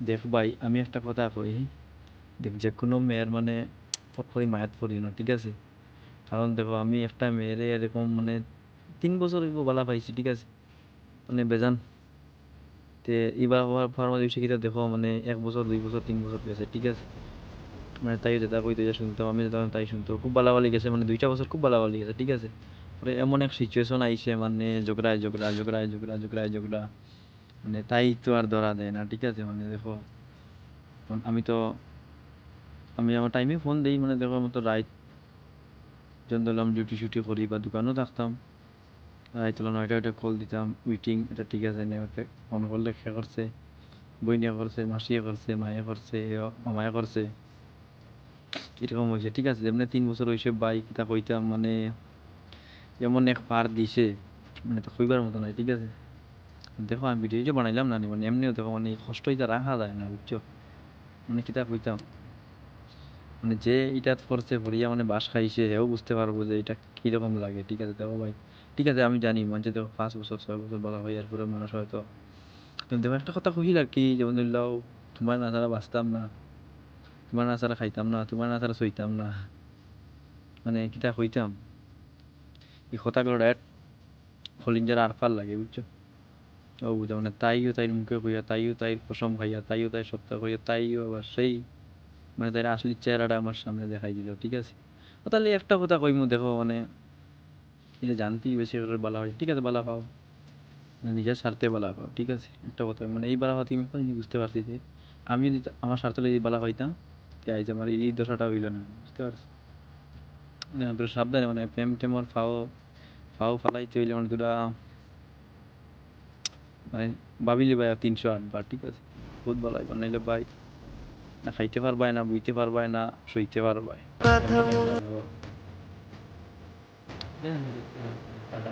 দেখ ভাই আমি একটা কথা কই, দেখ যে কোনো মেয়ের মানে ফটফরি মায়াত পড়ি না, ঠিক আছে? কারণ দেখো আমি একটা মেয়েরে এরকম মানে 3 বছর হইব বালা পাইছি, ঠিক আছে? মানে বেজান তে এবার হওয়ার ফার্মা দিছে কিটা দেখো মানে 1 বছর 2 বছর 3 বছর গেছে, ঠিক আছে? মানে তাই যেটা কইতে যা শুনতাম আমি যেটা তাই শুনতো খুব বালাবালি গেছে, মানে 2টা বছর খুব বালাবালি গেছে, ঠিক আছে? পরে এমন এক সিচুয়েশন আইছে মানে ঝগড়া মানে তাই তো আর ধরা দেয় না, ঠিক আছে? মানে দেখো এখন আমি আমার টাইমে ফোন দেই, মানে দেখো মতো রাইত যখন ধরলাম ডিউটি শুটি করি বা দোকানেও থাকতাম, রাইত হলো 9টা কল দিতাম উইটিং, এটা ঠিক আছে নে ওকে ফোন করলে সে করছে, বইনিয়া করছে, মাসিয়ে করছে, মায়ে করছে, মামায়ে করছে, এরকম হয়েছে, ঠিক আছে? যেমনি 3 বছর হয়েছে বাইক তা কইতাম মানে এমন এক পার দিছে মানে তো কইবার মতো নাই, ঠিক আছে? দেখো আমি ভিডিও যে বানাইলাম না নি, মানে এমনিও দেখো মানে কষ্ট এটা রাখা যায় না, বুঝছো? মানে কিতা কইতাম, মানে যে এটা করছে ভরিয়া মানে বাস খাইছে হেও বুঝতে পারবো যে এটা কিরকম লাগে, ঠিক আছে? দেখো ভাই, ঠিক আছে আমি জানি মানুষ দেখো 5 বছর 6 বছর বলা হয় এরপরে মানুষ হয়তো, কিন্তু দেখো একটা কথা কহিল আর কি, যেমন ধরলাও তোমার না ছাড়া বাঁচতাম না, তোমার না ছাড়া খাইতাম না, তোমার না ছাড়া সইতাম না, মানে কিতা কইতাম এই কথাগুলো ডাইরেক্ট হলিঞ্জার আর ফার লাগে, বুঝছো? ও বুঝা মানে তাইও তাইর মুখে কইয়া, তাইও তাইর কসম খাইয়া, তাইও তাই সত্য কইয়া, তাইও আবার সেই মানে তাইর আসলি চেহারাটা আমার সামনে দেখাই দিল, ঠিক আছে? ও তাহলে একটা কথা কইমু দেখো মানে এটা জানতেই বেশি করে বলা হয়, ঠিক আছে? বলা পাও মানে নিজের স্বার্থে বলা পাও, ঠিক আছে? একটা কথা মানে এই বলা হতে আমি একটা জিনিস বুঝতে পারছি যে আমি যদি আমার স্বার্থ যদি বলা হইতাম তাই যে আমার এই দশাটা হইল না, বুঝতে পারছি? না, তো সাবধানে মানে প্রেম টেম আর ফাও ফাও ফালাইতে হইলে মানে দুটা মানে ভাবিলি ভাই 308 বার, ঠিক আছে? বহুত ভালো হয় নাইলে ভাই না খাইতে পারবাই না, বুঝতে পারবাই না, সইতে পারবাই, এমন একটা